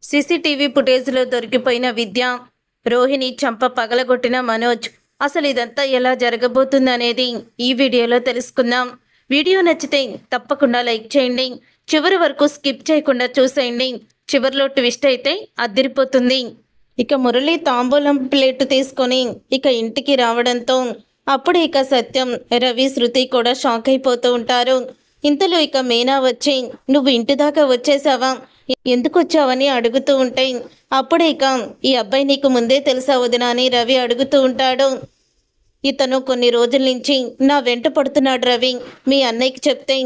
CCTV ఫుటేజ్‌లో దొరికిపోయిన విద్య, రోహిణి చంప పగలగొట్టిన మనోజ్. అసలు ఇదంతా ఎలా జరగబోతుందనేది ఈ వీడియోలో తెలుసుకుందాం. వీడియో నచ్చితే తప్పకుండా లైక్ చేయండి. చివరి వరకు స్కిప్ చేయకుండా చూసేయండి. చివరిలో ట్విస్ట్ అయితే అద్దిరిపోతుంది. ఇక మురళి తాంబూలం ప్లేట్ తీసుకొని ఇక ఇంటికి రావడంతో అప్పుడు ఇక సత్యం, రవి, శృతి కూడా షాక్ అయిపోతూ ఉంటారు. ఇంతలో ఇక మీనా వచ్చి, నువ్వు ఇంటి దాకా వచ్చేసావా, ఎందుకు వచ్చావని అడుగుతూ ఉంటే, అప్పుడే ఇక ఈ అబ్బాయి నీకు ముందే తెలుసా వదినా అని రవి అడుగుతూ ఉంటాడు. ఇతను కొన్ని రోజుల నుంచి నా వెంట పడుతున్నాడు రవి. మీ అన్నయ్యకి చెప్తే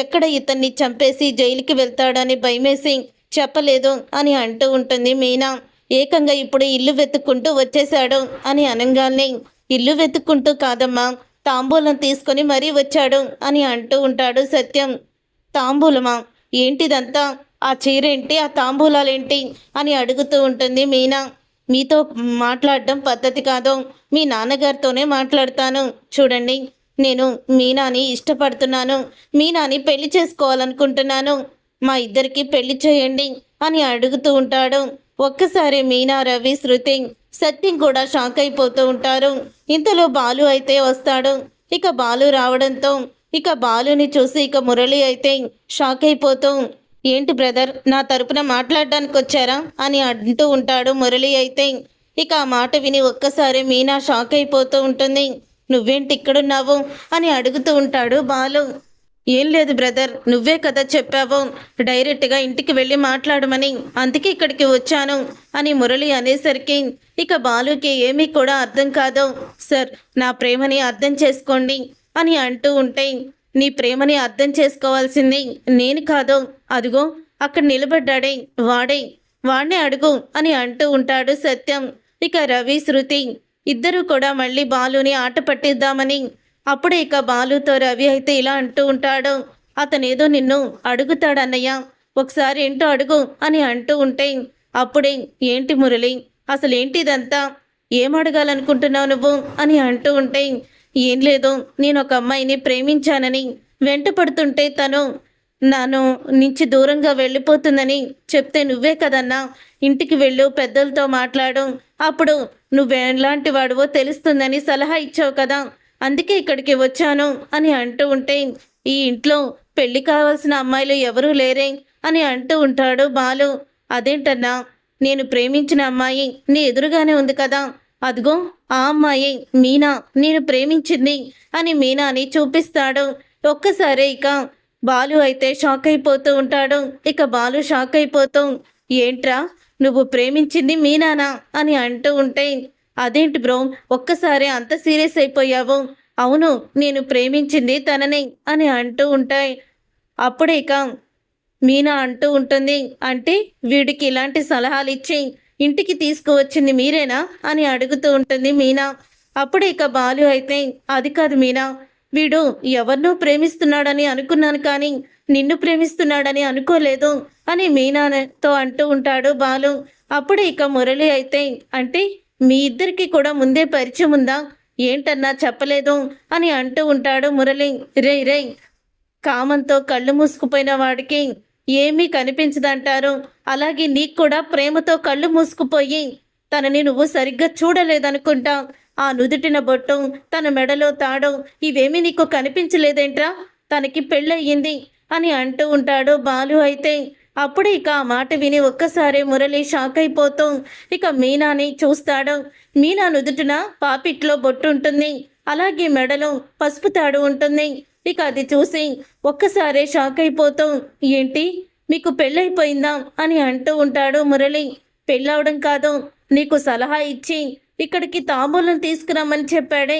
ఎక్కడ ఇతన్ని చంపేసి జైలుకి వెళ్తాడని భయమేసి చెప్పలేదు అని అంటూ ఉంటుంది మీనా. ఏకంగా ఇప్పుడు ఇల్లు వెతుక్కుంటూ వచ్చేశాడు అని అనగానే, ఇల్లు వెతుక్కుంటూ కాదమ్మా, తాంబూలం తీసుకొని మరీ వచ్చాడు అని అంటూ ఉంటాడు సత్యం. తాంబూలమా? ఏంటిదంతా? ఆ చీరేంటి, ఆ తాంబూలాలేంటి అని అడుగుతూ ఉంటుంది మీనా. మీతో మాట్లాడడం పద్ధతి కాదు, మీ నాన్నగారితోనే మాట్లాడతాను. చూడండి, నేను మీనాని ఇష్టపడుతున్నాను, మీనాని పెళ్లి చేసుకోవాలనుకుంటున్నాను, మా ఇద్దరికి పెళ్లి చేయండి అని అడుగుతూ ఉంటాడు. ఒక్కసారి మీనా, రవి, శృతి, సత్యం కూడా షాక్ అయిపోతూ ఉంటారు. ఇంతలో బాలు అయితే వస్తాడు. ఇక బాలు రావడంతో ఇక బాలుని చూసి ఇక మురళి అయితే షాక్ అయిపోతూ, ఏంటి బ్రదర్, నా తరపున మాట్లాడడానికి వచ్చారా అని అంటూ ఉంటాడు మురళి అయితే. ఇక ఆ మాట విని ఒక్కసారి మీనా షాక్ అయిపోతూ ఉంటుంది. నువ్వేంటి ఇక్కడున్నావు అని అడుగుతూ ఉంటాడు బాలు. ఏం లేదు బ్రదర్, నువ్వే కదా చెప్పావు డైరెక్ట్గా ఇంటికి వెళ్ళి మాట్లాడమని, అందుకే ఇక్కడికి వచ్చాను అని మురళి అనేసరికి ఇక బాలుకి ఏమీ కూడా అర్థం కాదు. సార్, నా ప్రేమని అర్థం చేసుకోండి అని అంటూ ఉంటే, నీ ప్రేమని అర్థం చేసుకోవాల్సింది నేను కాదు, అదిగో అక్కడ నిలబడ్డాడే వాడే అడుగు అని అంటూ ఉంటాడు సత్యం. ఇక రవి, శృతి ఇద్దరూ కూడా మళ్ళీ బాలుని ఆట పట్టిద్దామని, అప్పుడే ఇక బాలుతో రవి అయితే ఇలా అంటూ ఉంటాడు, అతనేదో నిన్ను అడుగుతాడన్నయ్య, ఒకసారి ఏంటో అడుగు అని అంటూ ఉంటే, అప్పుడే ఏంటి మురళి, అసలేంటిదంతా, ఏం అడగాలనుకుంటున్నావు నువ్వు అని అంటూ ఉంటే, ఏం లేదు, నేను ఒక అమ్మాయిని ప్రేమించానని వెంట పడుతుంటే తను నన్ను నుంచి దూరంగా వెళ్ళిపోతుందని చెప్తే నువ్వే కదన్నా ఇంటికి వెళ్ళు, పెద్దలతో మాట్లాడు, అప్పుడు నువ్వెలాంటి వాడువో తెలుస్తుందని సలహా ఇచ్చావు కదా, అందుకే ఇక్కడికి వచ్చాను అని అంటూ ఉంటే, ఈ ఇంట్లో పెళ్లి కావాల్సిన అమ్మాయిలు ఎవరూ లేరే అని అంటూ ఉంటాడు బాలు. అదేంటన్నా, నేను ప్రేమించిన అమ్మాయి నీ ఎదురుగానే ఉంది కదా, అదిగో ఆ అమ్మాయి మీనా, నేను ప్రేమించింది అని మీనాని చూపిస్తాడు. ఒక్కసారి ఇక బాలు అయితే షాక్ అయిపోతూ ఉంటాడు. ఇక బాలు షాక్ అయిపోతూ, ఏంట్రా, నువ్వు ప్రేమించింది మీనానా అని అంటూ ఉంటే, అదేంటి బ్రో, ఒక్కసారి అంత సీరియస్ అయిపోయావు, అవును నేను ప్రేమించింది తనని అని అంటూ ఉంటాయి. అప్పుడే ఇక మీనా అంటూ ఉంటుంది, అంటే వీడికి ఇలాంటి సలహాలు ఇచ్చి ఇంటికి తీసుకువచ్చింది మీరేనా అని అడుగుతూ ఉంటుంది మీనా. అప్పుడు ఇక బాలు అయితే, అది కాదు మీనా, వీడు ఎవరినో ప్రేమిస్తున్నాడని అనుకున్నాను కానీ నిన్ను ప్రేమిస్తున్నాడని అనుకోలేదు అని మీనాతో అంటూ ఉంటాడు బాలు. అప్పుడు ఇక మురళి అయితే, అంటే మీ ఇద్దరికి కూడా ముందే పరిచయం ఉందా, ఏంటన్నా చెప్పలేదు అని అంటూ ఉంటాడు మురళి. రే, కామంతో కళ్ళు మూసుకుపోయిన వాడికి ఏమీ కనిపించదంటారు, అలాగే నీకు కూడా ప్రేమతో కళ్ళు మూసుకుపోయి తనని నువ్వు సరిగ్గా చూడలేదనుకుంటా, ఆ నుదుటిన బొట్టు, తన మెడలో తాడు, ఇవేమీ నీకు కనిపించలేదేంట్రా, తనకి పెళ్ళయ్యింది అని అంటూ ఉంటాడు బాలు అయితే. అప్పుడు ఇక ఆ మాట విని ఒక్కసారి మురళి షాక్ అయిపోతూ ఇక మీనాని చూస్తాడు. మీనా నుదుటిన పాపిట్లో బొట్టు ఉంటుంది, అలాగే మెడలో పసుపు తాడు ఉంటుంది. ఇక అది చూసి ఒక్కసారి షాక్ అయిపోతూ, ఏంటి, మీకు పెళ్ళైపోయిందా అని అంటూ ఉంటాడు మురళి. పెళ్ళవడం కాదు, నీకు సలహా ఇచ్చి ఇక్కడికి తాంబూలం తీసుకురమ్మని చెప్పాడే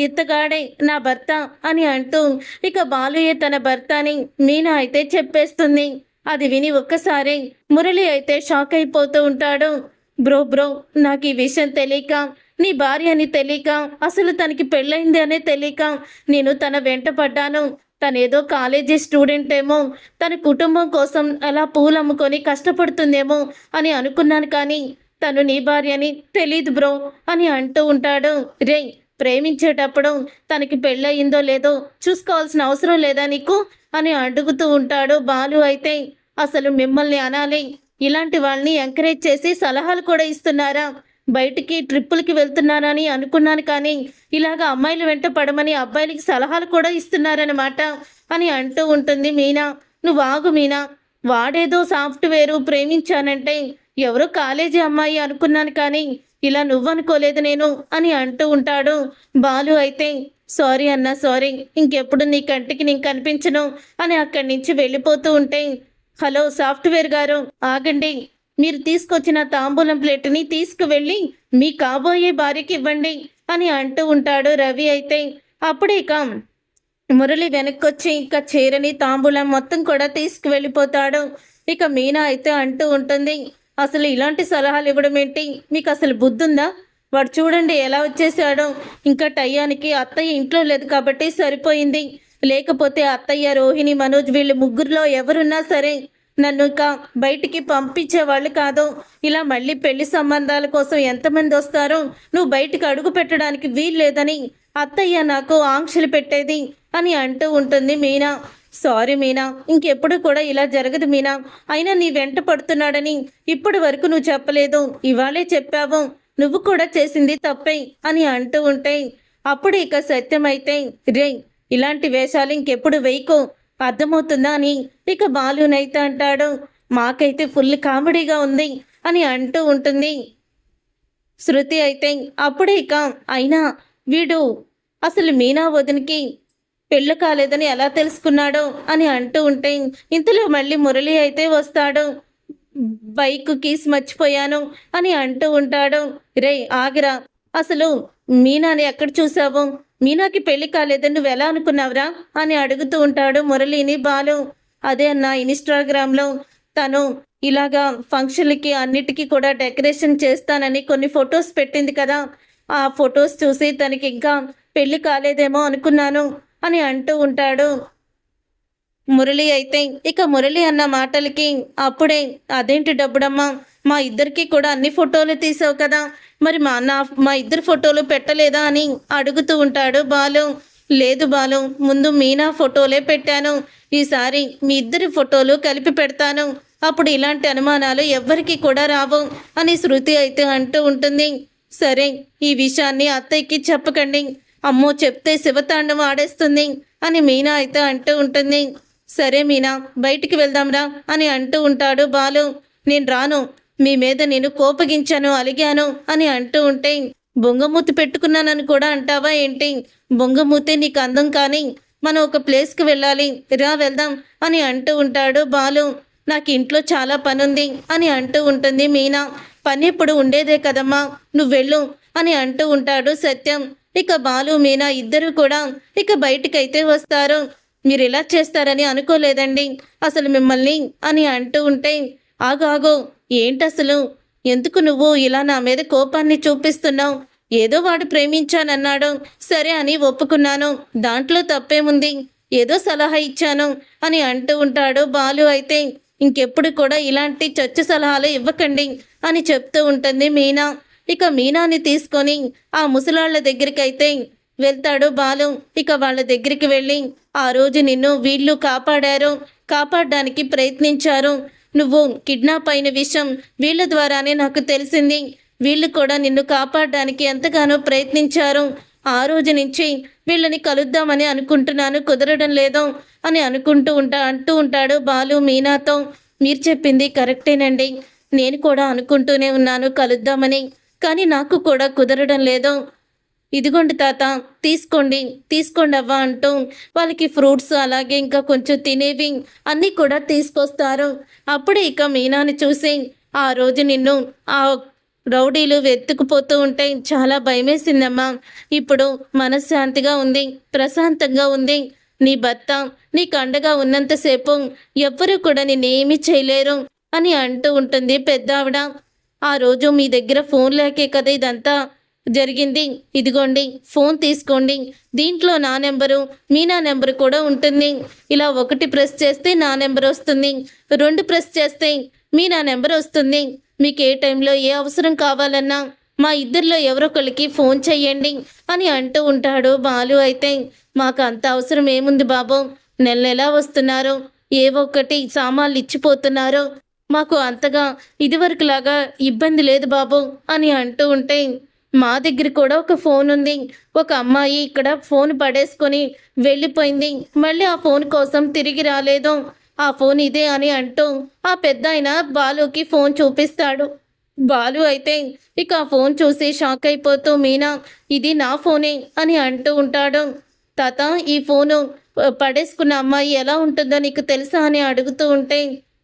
ఇత్తగాడే నా భర్త అని అంటూ ఇక బాలుయే తన భర్త అని మీనా అయితే చెప్పేస్తుంది. అది విని ఒక్కసారి మురళి అయితే షాక్ అయిపోతూ ఉంటాడు. బ్రో, నాకు ఈ విషయం తెలియక, నీ భార్య అని తెలియక, అసలు తనకి పెళ్ళైంది అనే తెలియక నేను తన వెంట పడ్డాను. తనేదో కాలేజీ స్టూడెంట్ ఏమో, తన కుటుంబం కోసం అలా పూలు అమ్ముకొని కష్టపడుతుందేమో అని అనుకున్నాను, కానీ తను నీ భార్య అని తెలీదు బ్రో అని అంటూ ఉంటాడు. రే, ప్రేమించేటప్పుడు తనకి పెళ్ళయిందో లేదో చూసుకోవాల్సిన అవసరం లేదా నీకు అని అడుగుతూ ఉంటాడు బాలు అయితే. అసలు మిమ్మల్ని అనాలి, ఇలాంటి వాళ్ళని ఎంకరేజ్ చేసి సలహాలు కూడా ఇస్తున్నారా? బయటికి ట్రిప్పులకి వెళ్తున్నారా అని అనుకున్నాను కానీ, ఇలాగ అమ్మాయిల వెంట పడమని అబ్బాయిలకి సలహాలు కూడా ఇస్తున్నారనమాట అని అంటూ ఉంటుంది మీనా. నువ్వు ఆగు మీనా. వాడేదో సాఫ్ట్‌వేరు ప్రేమించానంటే ఎవరో కాలేజీ అమ్మాయి అనుకున్నాను కానీ, ఇలా నువ్వనుకోలేదు నేను అని అంటూ ఉంటాడు. బాలు అయితే సారీ అన్నా సారీ. ఇంకెప్పుడు నీ కంటికి నేను కనిపించను అని అక్కడి నుంచి వెళ్ళిపోతూ ఉంటే, హలో సాఫ్ట్‌వేర్ గారు ఆగండి. మీరు తీసుకొచ్చిన తాంబూలం ప్లేటుని తీసుకువెళ్ళి మీ కాబోయే భార్యకి ఇవ్వండి అని అంటూ ఉంటాడు రవి అయితే. అప్పుడే ఇక మురళి వెనక్కొచ్చి ఇక చీరని తాంబూలం మొత్తం కూడా తీసుకువెళ్ళిపోతాడు. ఇక మీనా అయితే అంటూ ఉంటుంది, అసలు ఇలాంటి సలహాలు ఇవ్వడం ఏంటి? మీకు అసలు బుద్ధుందా? వాడు చూడండి ఎలా వచ్చేసాడో. ఇంకా టయానికి అత్తయ్య ఇంట్లో లేదు కాబట్టి సరిపోయింది. లేకపోతే అత్తయ్య, రోహిణి, మనోజ్ వీళ్ళు ముగ్గురులో ఎవరున్నా సరే నన్ను ఇక బయటికి పంపించేవాళ్ళు కాదు. ఇలా మళ్ళీ పెళ్లి సంబంధాల కోసం ఎంతమంది వస్తారో నువ్వు బయటికి అడుగు పెట్టడానికి వీలు లేదని అత్తయ్య నాకు ఆంక్షలు పెట్టేది అని అంటూ ఉంటుంది మీనా. సారీ మీనా, ఇంకెప్పుడు కూడా ఇలా జరగదు మీనా. అయినా నీ వెంట పడుతున్నాడని ఇప్పటి వరకు నువ్వు చెప్పలేదు, ఇవాళే చెప్పావు. నువ్వు కూడా చేసింది తప్పే అని అంటూ ఉంటే అప్పుడు ఇక సత్యమైతే, రే ఇలాంటి వేషాలు ఇంకెప్పుడు వేయకు, అర్థమవుతుందా అని ఇక బాలునైతే అంటాడు. మాకైతే ఫుల్ కామెడీగా ఉంది అని అంటూ ఉంటుంది శృతి అయితే. అప్పుడే ఇక అయినా వీడు అసలు మీనా వదినికి పెళ్ళి కాలేదని ఎలా తెలుసుకున్నాడో అని అంటూ ఉంటే ఇంతలో మళ్ళీ మురళి అయితే వస్తాడు. బైక్ కీస్ మర్చిపోయాను అని అంటూ ఉంటాడు. రే ఆగిరా, అసలు మీనాని ఎక్కడ చూసావు? మీనాకి పెళ్లి కాలేదని నువ్వు ఎలా అనుకున్నావురా అని అడుగుతూ ఉంటాడు మురళిని బాలు. అదే అన్న, ఇన్స్టాగ్రామ్లో తను ఇలాగా ఫంక్షన్లకి అన్నిటికీ కూడా డెకరేషన్ చేస్తానని కొన్ని ఫొటోస్ పెట్టింది కదా, ఆ ఫొటోస్ చూసి తనకి ఇంకా పెళ్లి కాలేదేమో అనుకున్నాను అని అంటూ ఉంటాడు మురళి అయితే. ఇక మురళి అన్న మాటలకి అప్పుడే, అదేంటి డబ్బుడమ్మా, మా ఇద్దరికి కూడా అన్ని ఫోటోలు తీసావు కదా, మరి మా ఇద్దరు ఫోటోలు పెట్టలేదా అని అడుగుతూ ఉంటాడు బాలు. లేదు బాలు, ముందు మీనా ఫోటోలే పెట్టాను, ఈసారి మీ ఇద్దరి ఫోటోలు కలిపి పెడతాను, అప్పుడు ఇలాంటి అనుమానాలు ఎవ్వరికి కూడా రావు అని శృతి అయితే అంటూ ఉంటుంది. సరే, ఈ విషయాన్ని అత్తయ్యకి చెప్పకండి, అమ్మో చెప్తే శివతాండం ఆడేస్తుంది అని మీనా అయితే అంటూ ఉంటుంది. సరే మీనా, బయటికి వెళ్దాంరా అని అంటూ ఉంటాడు బాలు. నేను రాను, మీ మీద నేను కోపగించాను, అలిగాను అని అంటూ ఉంటే, బొంగమూతి పెట్టుకున్నానని కూడా అంటావా ఏంటి? బొంగమూతి నీకు అందం కానీ మనం ఒక ప్లేస్కి వెళ్ళాలి, రా వెళ్దాం అని అంటూ ఉంటాడు బాలు. నాకు ఇంట్లో చాలా పనుంది అని అంటూ ఉంటుంది మీనా. పని ఎప్పుడు ఉండేదే కదమ్మా, నువ్వు వెళ్ళు అని అంటూ ఉంటాడు సత్యం. ఇక బాలు మీనా ఇద్దరు కూడా ఇక బయటికైతే వస్తారు. మీరు ఇలా చేస్తారని అనుకోలేదండి అసలు మిమ్మల్ని అని అంటూ ఉంటే, ఆగు ఏంటసలు, ఎందుకు నువ్వు ఇలా నా మీద కోపాన్ని చూపిస్తున్నావు? ఏదో వాడు ప్రేమించానన్నాడు, సరే అని ఒప్పుకున్నాను, దాంట్లో తప్పేముంది, ఏదో సలహా ఇచ్చాను అని అంటూ ఉంటాడు బాలు అయితే. ఇంకెప్పుడు కూడా ఇలాంటి చచ్చు సలహాలు ఇవ్వకండి అని చెప్తూ ఉంటుంది మీనా. ఇక మీనాని తీసుకొని ఆ ముసలాళ్ల దగ్గరికైతే వెళ్తాడు బాలు. ఇక వాళ్ళ దగ్గరికి వెళ్ళి, ఆ రోజు నిన్ను వీళ్ళు కాపాడడానికి ప్రయత్నించారు, నువ్వు కిడ్నాప్ అయిన విషయం వీళ్ళ ద్వారానే నాకు తెలిసింది, వీళ్ళు కూడా నిన్ను కాపాడడానికి ఎంతగానో ప్రయత్నించారు, ఆ రోజు నుంచి వీళ్ళని కలుద్దామని అనుకుంటున్నాను, కుదరడం లేదు అని అంటూ ఉంటాడు బాలు మీనాతో. మీరు చెప్పింది కరెక్టేనండి, నేను కూడా అనుకుంటూనే ఉన్నాను కలుద్దామని, కానీ నాకు కూడా కుదరడం లేదు. ఇదిగోండి తాత, తీసుకోండి అవ్వ అంటూ వాళ్ళకి ఫ్రూట్స్ అలాగే ఇంకా కొంచెం తినేవి అన్నీ కూడా తీసుకొస్తారు. అప్పుడే ఇక మీనాని చూసి, ఆ రోజు నిన్ను ఆ రౌడీలు వెతుకుపోతూ ఉంటే చాలా భయమేసిందమ్మా, ఇప్పుడు మనశ్శాంతిగా ఉంది, ప్రశాంతంగా ఉంది, నీ భర్త నీకు అండగా ఉన్నంతసేపు ఎవ్వరూ కూడా నిన్నేమీ చేయలేరు అని అంటూ ఉంటుంది పెద్ద ఆవిడ. ఆ రోజు మీ దగ్గర ఫోన్ లేకే కదా ఇదంతా జరిగింది, ఇదిగోండి ఫోన్ తీసుకోండి, దీంట్లో నా నెంబరు మీనా నెంబరు కూడా ఉంటుంది, ఇలా 1 ప్రెస్ చేస్తే నా నెంబర్ వస్తుంది, 2 ప్రెస్ చేస్తే మీనా నెంబర్ వస్తుంది, మీకు ఏ టైంలో ఏ అవసరం కావాలన్నా మా ఇద్దరిలో ఎవరొకరికి ఫోన్ చెయ్యండి అని అంటూ ఉంటాడు బాలు అయితే. మాకు అంత అవసరం ఏముంది బాబు, నెల వస్తున్నారు, ఏవో ఒకటి సామాన్లు ఇచ్చిపోతున్నారు, మాకు అంతగా ఇదివరకులాగా ఇబ్బంది లేదు బాబు అని అంటూ ఉంటే, మా దగ్గర కూడా ఒక ఫోన్ ఉంది. ఒక అమ్మాయి ఇక్కడ ఫోన్ పడేసుకొని వెళ్ళిపోయింది. మళ్ళీ ఆ ఫోన్ కోసం తిరిగి రాలేదు. ఆ ఫోన్ ఇదే అని అంటూ ఆ పెద్దాయన బాలుకి ఫోన్ చూపిస్తాడు. బాలు అయితే ఇక ఆ ఫోన్ చూసి షాక్ అయిపోతూ మీనా ఇది నా ఫోనే అని అంటూ ఉంటాడు. తాత ఈ ఫోను పడేసుకున్న అమ్మాయి ఎలా ఉంటుందో నీకు తెలుసా అని అడుగుతూ ఉంటే,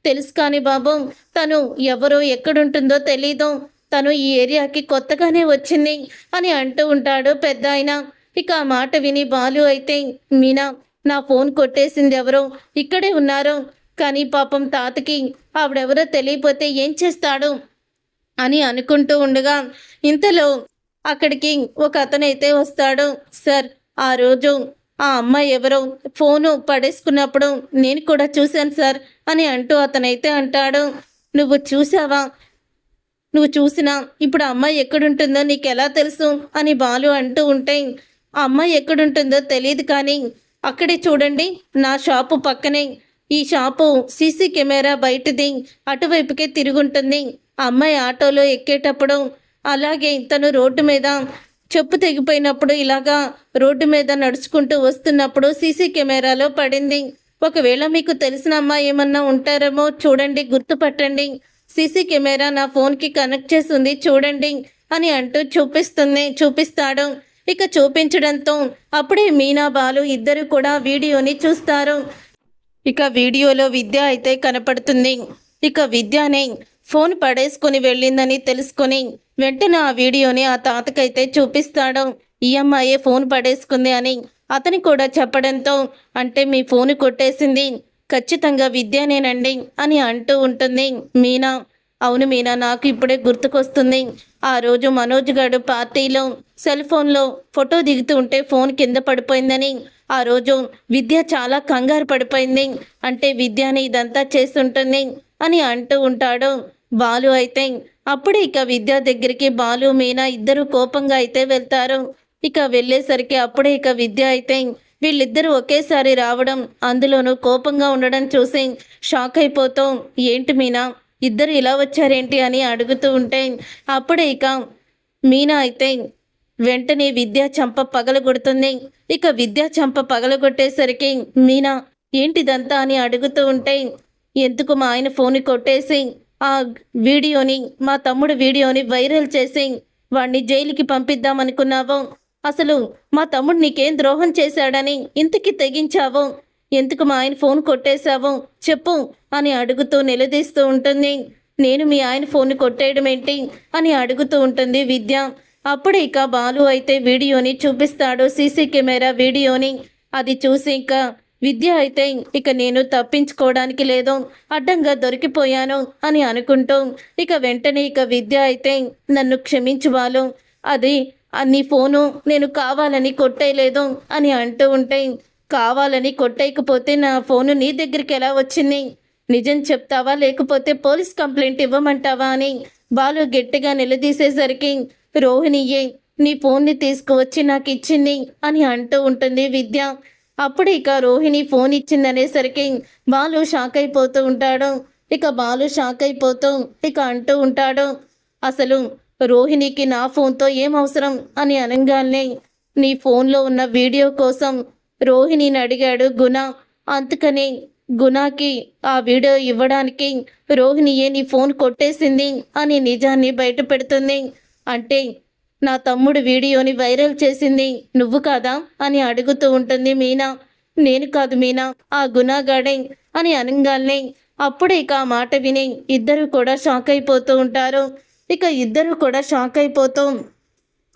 తెలుసు కానీ బాబు తను ఎవరో ఎక్కడుంటుందో తెలీదు. తను ఈ ఏరియాకి కొత్తగానే వచ్చింది అని అంటూ ఉంటాడు పెద్ద ఆయన. ఇక ఆ మాట విని బాలు అయితే మీనా నా ఫోన్ కొట్టేసింది ఎవరో ఇక్కడే ఉన్నారు. కానీ పాపం తాతకి ఆవిడెవరో తెలియపోతే ఏం చేస్తాడు అని అనుకుంటూ ఉండగా ఇంతలో అక్కడికి ఒక అతనైతే వస్తాడు. సార్ ఆ రోజు ఆ అమ్మాయి ఎవరో ఫోను పడేసుకున్నప్పుడు నేను కూడా చూశాను సార్ అని అంటూ అతనైతే అంటాడు. నువ్వు చూసావా? నువ్వు చూసినా ఇప్పుడు ఆ అమ్మాయి ఎక్కడుంటుందో నీకు ఎలా తెలుసు అని బాలు అంటూ ఉంటే, ఆ అమ్మాయి ఎక్కడుంటుందో తెలియదు కానీ అక్కడే చూడండి నా షాపు పక్కనే ఈ షాపు సీసీ కెమెరా బయటది అటువైపుకే తిరుగుంటుంది. ఆ అమ్మాయి ఆటోలో ఎక్కేటప్పుడు అలాగే తను రోడ్డు మీద చెప్పు తెగిపోయినప్పుడు ఇలాగా రోడ్డు మీద నడుచుకుంటూ వస్తున్నప్పుడు సీసీ కెమెరాలో పడింది. ఒకవేళ మీకు తెలిసిన అమ్మాయి ఏమన్నా ఉంటారేమో చూడండి, గుర్తుపట్టండి. సీసీ కెమెరా నా ఫోన్కి కనెక్ట్ చేసి ఉంది చూడండి అని అంటూ చూపిస్తాడు. ఇక చూపించడంతో అప్పుడే మీనా బాలు ఇద్దరు కూడా వీడియోని చూస్తారు. ఇక వీడియోలో విద్య అయితే కనపడుతుంది. ఇక విద్యనే ఫోన్ పడేసుకుని వెళ్ళిందని తెలుసుకొని వెంటనే ఆ వీడియోని ఆ తాతకైతే చూపిస్తాడు. ఈ అమ్మాయే ఫోన్ పడేసుకుంది అని అతని కూడా చెప్పడంతో, అంటే మీ ఫోన్ కొట్టేసింది ఖచ్చితంగా విద్యనేనండి అని అంటూ ఉంటుంది మీనా. అవును మీనా, నాకు ఇప్పుడే గుర్తుకొస్తుంది. ఆ రోజు మనోజ్ గారు పార్టీలో సెల్ ఫోన్లో ఫోటో దిగుతూ ఉంటే ఫోన్ కింద పడిపోయిందని ఆ రోజు విద్య చాలా కంగారు పడిపోయింది. అంటే విద్యని ఇదంతా చేస్తుంటుంది అని అంటూ ఉంటాడు బాలు అయితే. అప్పుడే ఇక విద్య దగ్గరికి బాలు మీనా ఇద్దరు కోపంగా అయితే వెళ్తారు. ఇక వెళ్ళేసరికి అప్పుడే ఇక విద్య అయితే వీళ్ళిద్దరూ ఒకేసారి రావడం, అందులోనూ కోపంగా ఉండడం చూసి షాక్ అయిపోతాం. ఏంటి మీనా ఇద్దరు ఇలా వచ్చారేంటి అని అడుగుతూ ఉంటే అప్పుడే ఇక మీనా అయితే వెంటనే విద్య చంప పగలగొడుతుంది. ఇక విద్య చంప పగలగొట్టేసరికి మీనా ఏంటిదంతా అని అడుగుతూ ఉంటే, ఎందుకు మా ఆయన ఫోన్ కొట్టేసి ఆ వీడియోని మా తమ్ముడు వీడియోని వైరల్ చేసి వాడిని జైలుకి పంపిద్దామనుకున్నావు? అసలు మా తమ్ముడు నీకేం ద్రోహం చేశాడని ఇంతకి తెగించావు? ఎందుకు మా ఆయన ఫోన్ కొట్టేశావు చెప్పు అని అడుగుతూ నిలదీస్తూ ఉంటుంది. నేను మీ ఆయన ఫోన్ కొట్టేయడం ఏంటి అని అడుగుతూ ఉంటుంది విద్య. అప్పుడు ఇక బాలు అయితే వీడియోని చూపిస్తాడు, సీసీ కెమెరా వీడియోని. అది చూసి ఇక విద్య అయితే ఇక నేను తప్పించుకోవడానికి లేదు, అడ్డంగా దొరికిపోయాను అని అనుకుంటూ ఇక వెంటనే ఇక విద్య అయితే నన్ను క్షమించు బాలు, అది నీ ఫోను నేను కావాలని కొట్టేయలేదు అని అంటూ ఉంటే, కావాలని కొట్టేయకపోతే నా ఫోను నీ దగ్గరికి ఎలా వచ్చింది? నిజం చెప్తావా లేకపోతే పోలీస్ కంప్లైంట్ ఇవ్వమంటావా అని బాలు గట్టిగా నిలదీసేసరికి, రోహిణియే నీ ఫోన్ని తీసుకువచ్చి నాకు ఇచ్చింది అని అంటూ ఉంటుంది విద్య. అప్పుడు ఇక రోహిణి ఫోన్ ఇచ్చిందనేసరికి బాలు షాక్ అయిపోతూ ఉంటాడు. ఇక బాలు షాక్ అయిపోతూ ఇక అంటూ ఉంటాడు, అసలు రోహిణికి నా ఫోన్తో ఏం అవసరం అని అనగానే, నీ ఫోన్లో ఉన్న వీడియో కోసం రోహిణిని అడిగాడు గుణ, అందుకని గుణకి ఆ వీడియో ఇవ్వడానికి రోహిణియే నీ ఫోన్ కొట్టేసింది అని నిజాన్ని బయట పెడుతుంది. అంటే నా తమ్ముడు వీడియోని వైరల్ చేసింది నువ్వు కాదా అని అడుగుతూ ఉంటుంది మీనా. నేను కాదు మీనా, ఆ గుణగాడే అని అనగానే అప్పుడే ఇక ఆ మాట విని ఇద్దరు కూడా షాక్ అయిపోతూ ఉంటారు. ఇక ఇద్దరు కూడా షాక్ అయిపోతూ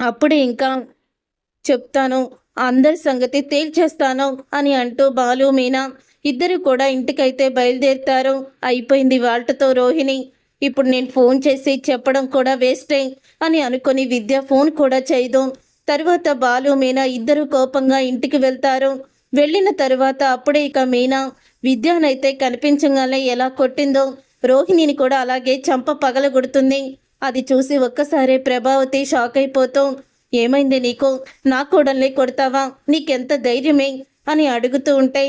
అప్పుడే ఇంకా చెప్తాను, అందరి సంగతి తేల్చేస్తాను అని అంటూ బాలు మీనా ఇద్దరు కూడా ఇంటికైతే బయలుదేరుతారు. అయిపోయింది వాళ్ళతో రోహిణి, ఇప్పుడు నేను ఫోన్ చేసి చెప్పడం కూడా వేస్టే అని అనుకొని విద్య ఫోన్ కూడా చేయదు. తర్వాత బాలు మీనా ఇద్దరు కోపంగా ఇంటికి వెళ్తారు. వెళ్ళిన తర్వాత అప్పుడే ఇక మీనా విద్యనైతే కనిపించగానే ఎలా కొట్టిందో రోహిణిని కూడా అలాగే చంప పగలగొడుతుంది. అది చూసి ఒక్కసారే ప్రభావతి షాక్ అయిపోతూ, ఏమైంది నీకు, నా కోడల్ని కొడతావా, నీకెంత ధైర్యమే అని అడుగుతూ ఉంటే,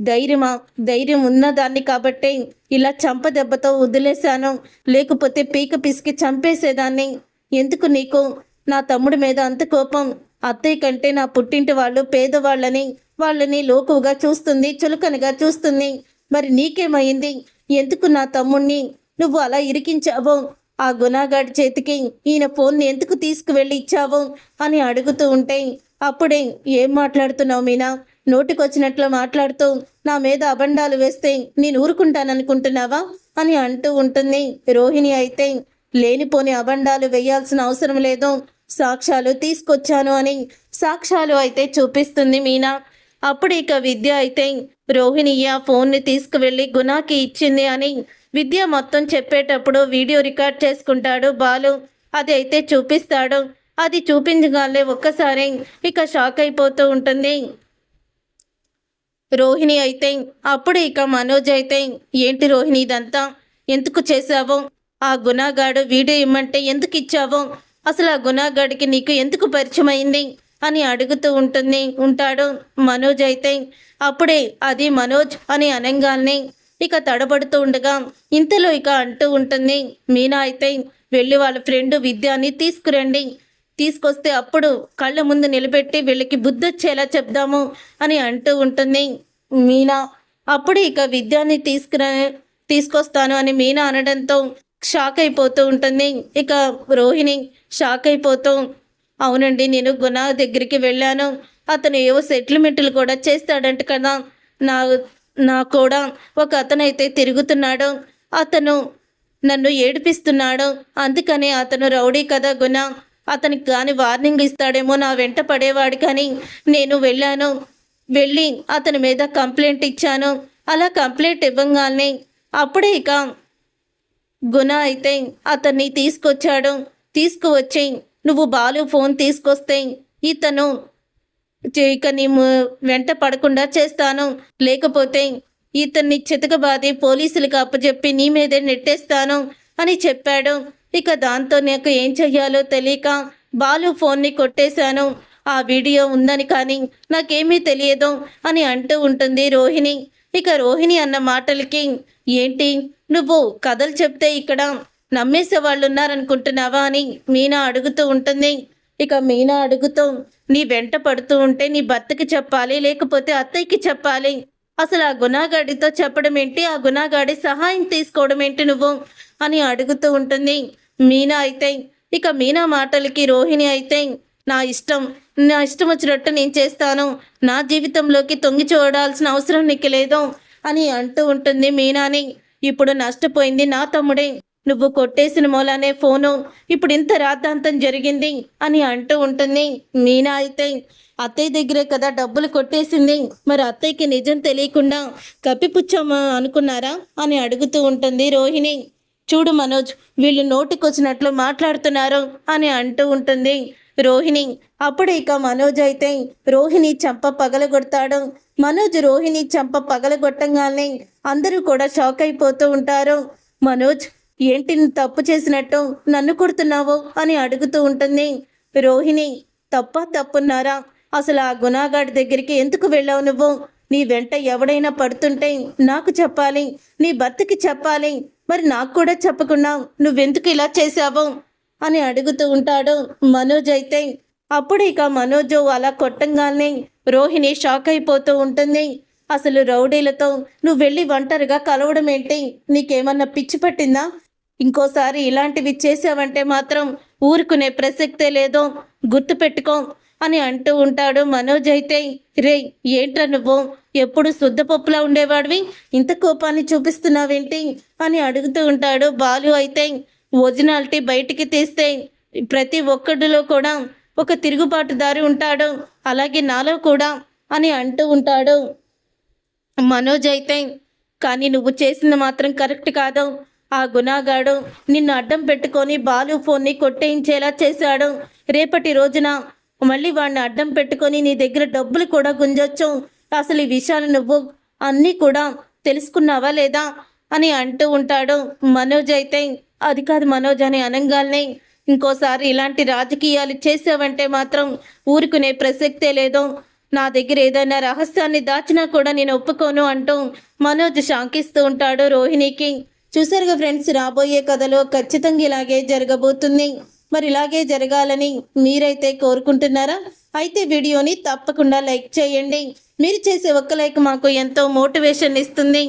ధైర్యమా? ధైర్యం ఉన్నదాన్ని కాబట్టే ఇలా దెబ్బతో వదిలేశాను. లేకపోతే పీక పిసికి చంపేసేదాన్ని. ఎందుకు నీకు నా తమ్ముడి మీద అంత కోపం? అత్తయ్య కంటే నా పుట్టింటి వాళ్ళు పేదవాళ్ళని, వాళ్ళని లోకువుగా చూస్తుంది, చులకనగా చూస్తుంది. మరి నీకేమైంది? ఎందుకు నా తమ్ముణ్ణి నువ్వు అలా ఇరికించావో? ఆ గుణాగాడి చేతికి ఈయన ఫోన్ని ఎందుకు తీసుకువెళ్ళి ఇచ్చావు అని అడుగుతూ ఉంటే, అప్పుడే ఏం మాట్లాడుతున్నావు మీనా? నోటికొచ్చినట్లు మాట్లాడుతూ నా మీద అబండాలు వేస్తే నేను ఊరుకుంటాననుకుంటున్నావా అని అంటూ ఉంటుంది. రోహిణి అయితే లేనిపోని అబండాలు వేయాల్సిన అవసరం లేదు, సాక్ష్యాలు తీసుకొచ్చాను అని సాక్ష్యాలు అయితే చూపిస్తుంది మీనా. అప్పుడు ఇక విద్య అయితే రోహిణి ఆ ఫోన్ని తీసుకువెళ్ళి గుణాకి ఇచ్చింది అని విద్య మొత్తం చెప్పేటప్పుడు వీడియో రికార్డ్ చేసుకుంటాడు బాలు. అది అయితే చూపిస్తాడు. అది చూపించగానే ఒక్కసారి ఇక షాక్ అయిపోతూ ఉంటుంది రోహిణి అయితే. అప్పుడు ఇక మనోజ్ అయితే, ఏంటి రోహిణి ఇదంతా ఎందుకు చేశావు? ఆ గుణాగాడు వీడియో ఇమ్మంటే ఎందుకు ఇచ్చావు? అసలు ఆ గుణాగాడికి నీకు ఎందుకు పరిచయం అయింది అని అడుగుతూ ఉంటాడు మనోజ్ అయితే. అప్పుడే అది మనోజ్ అని అనగానే ఇక తడబడుతూ ఉండగా ఇంతలో ఇక అంటూ ఉంటుంది మీనా అయితే, వెళ్ళి వాళ్ళ ఫ్రెండ్ విద్యాని తీసుకురండి, తీసుకొస్తే అప్పుడు కళ్ళ ముందు నిలబెట్టి వీళ్ళకి బుద్ధొచ్చేలా చెప్దాము అని అంటూ ఉంటుంది మీనా. అప్పుడు ఇక విద్యాన్ని తీసుకొస్తాను అని మీనా అనడంతో షాక్ అయిపోతూ ఉంటుంది ఇక రోహిణి. షాక్ అయిపోతూ, అవునండి నేను గుణ దగ్గరికి వెళ్ళాను, అతను ఏవో సెటిల్మెంట్లు కూడా చేస్తాడంట కదా, నా కూడా ఒక అతనైతే తిరుగుతున్నాడు, అతను నన్ను ఏడిపిస్తున్నాడు, అందుకని అతను రౌడీ కదా గుణ, అతనికి కానీ వార్నింగ్ ఇస్తాడేమో నా వెంట పడేవాడు, కానీ నేను వెళ్ళి అతని మీద కంప్లైంట్ ఇచ్చాను. అలా కంప్లైంట్ ఇవ్వగానే అప్పుడే ఇక గుణ అయితే అతన్ని తీసుకువచ్చి నువ్వు బాలు ఫోన్ తీసుకొస్తే ఇతను ఇక నీ వెంట పడకుండా చేస్తాను, లేకపోతే ఇతన్ని చితకబాది పోలీసులకు అప్పచెప్పి నీ మీదే నెట్టేస్తాను అని చెప్పాడు. ఇక దాంతో నాకు ఏం చెయ్యాలో తెలియక బాలు ఫోన్ని కొట్టేశాను. ఆ వీడియో ఉందని కానీ నాకేమీ తెలియదు అని అంటూ ఉంటుంది రోహిణి. ఇక రోహిణి అన్న మాటలకి, ఏంటి నువ్వు కథలు చెప్తే ఇక్కడ నమ్మేసే వాళ్ళు ఉన్నారనుకుంటున్నావా అని మీనా అడుగుతూ ఉంటుంది. ఇక మీనా అడుగుతూ, నీ వెంట పడుతూ ఉంటే నీ భర్తకి చెప్పాలి, లేకపోతే అత్తయ్యకి చెప్పాలి, అసలు ఆ గుణాగాడితో చెప్పడం ఏంటి, ఆ గుణాగాడి సహాయం తీసుకోవడం ఏంటి నువ్వు అని అడుగుతూ ఉంటుంది మీనా అయితే. ఇక మీనా మాటలకి రోహిణి అయితే, నా ఇష్టం వచ్చినట్టు నేను చేస్తాను, నా జీవితంలోకి తొంగి చూడాల్సిన అవసరం నీకు లేదు అని అంటూ ఉంటుంది మీనాని. ఇప్పుడు నష్టపోయింది నా తమ్ముడే, నువ్వు కొట్టేసిన మూలానే ఫోను ఇప్పుడు ఇంత రాద్ధాంతం జరిగింది అని అంటూ ఉంటుంది మీనా అయితే. అత్తయ్య దగ్గరే కదా డబ్బులు కొట్టేసింది, మరి అత్తయ్యకి నిజం తెలియకుండా కప్పిపుచ్చామా అనుకున్నారా అని అడుగుతూ ఉంటుంది రోహిణి. చూడు మనోజ్, వీళ్ళు నోటికొచ్చినట్లు మాట్లాడుతున్నారు అని అంటూ ఉంటుంది రోహిణి. అప్పుడు ఇక మనోజ్ అయితే రోహిణి చంప పగలగొడతాడు. మనోజ్ రోహిణి చంప పగలగొట్టంగానే అందరూ కూడా షాక్ అయిపోతూ ఉంటారు. మనోజ్, ఏంటి తప్పు చేసినట్టు నన్ను కొడుతున్నావు అని అడుగుతూ ఉంటుంది రోహిణి. తప్పున్నారా? అసలు ఆ గుణాగాడి దగ్గరికి ఎందుకు వెళ్ళావు నువ్వు? నీ వెంట ఎవడైనా పడుతుంటే నాకు చెప్పాలి, నీ భర్తకి చెప్పాలి, మరి నాకు కూడా చెప్పకుండా నువ్వెందుకు ఇలా చేశావు అని అడుగుతూ ఉంటాడు మనోజ్ అయితే. అప్పుడు ఇక మనోజ్ అలా కొట్టంగానే రోహిణి షాక్ అయిపోతూ ఉంటుంది. అసలు రౌడీలతో నువ్వు వెళ్ళి ఒంటరిగా కలవడం ఏంటి? నీకేమన్నా పిచ్చి పట్టిందా? ఇంకోసారి ఇలాంటివి చేసావంటే మాత్రం ఊరుకునే ప్రసక్తే లేదో, గుర్తుపెట్టుకో అని అంటూ ఉంటాడు మనోజ్ అయితే. రే, ఏంట్రా నువ్వు ఎప్పుడు శుద్ధపప్పులా ఉండేవాడివి, ఇంత కోపాన్ని చూపిస్తున్నావేంటి అని అడుగుతూ ఉంటాడు బాలు అయితే. ఒరిజినాలిటీ బయటికి తీస్తే ప్రతి ఒక్కడిలో కూడా ఒక తిరుగుబాటుదారి ఉంటాడు, అలాగే నాలో కూడా అని అంటూ ఉంటాడు మనోజ్ అయితే. కానీ నువ్వు చేసింది మాత్రం కరెక్ట్ కాదు. ఆ గుణాగాడు నిన్ను అడ్డం పెట్టుకొని బాలు ఫోన్ని కొట్టేయించేలా చేశాడు. రేపటి రోజున మళ్ళీ వాడిని అడ్డం పెట్టుకొని నీ దగ్గర డబ్బులు కూడా గుంజొచ్చు. అసలు ఈ విషయాలు నువ్వు అన్నీ కూడా తెలుసుకున్నావా లేదా అని అంటూ ఉంటాడు మనోజ్ అయితే. అది కాదు మనోజ్ అని అనగానే, ఇంకోసారి ఇలాంటి రాజకీయాలు చేసావంటే మాత్రం ఊరుకునే ప్రసక్తే లేదు, నా దగ్గర ఏదైనా రహస్యాన్ని దాచినా కూడా నేను ఒప్పుకోను అంటూ మనోజ్ శాంకిస్తూ ఉంటాడు రోహిణికి. చూసారుగా ఫ్రెండ్స్, రాబోయే కథలో ఖచ్చితంగా ఇలాగే జరగబోతుంది. మరి ఇలాగే జరగాలని మీరైతే కోరుకుంటున్నారా? అయితే వీడియోని తప్పకుండా లైక్ చేయండి. మీరు చేసే ఒక్క లైక్ మాకు ఎంతో మోటివేషన్ ఇస్తుంది.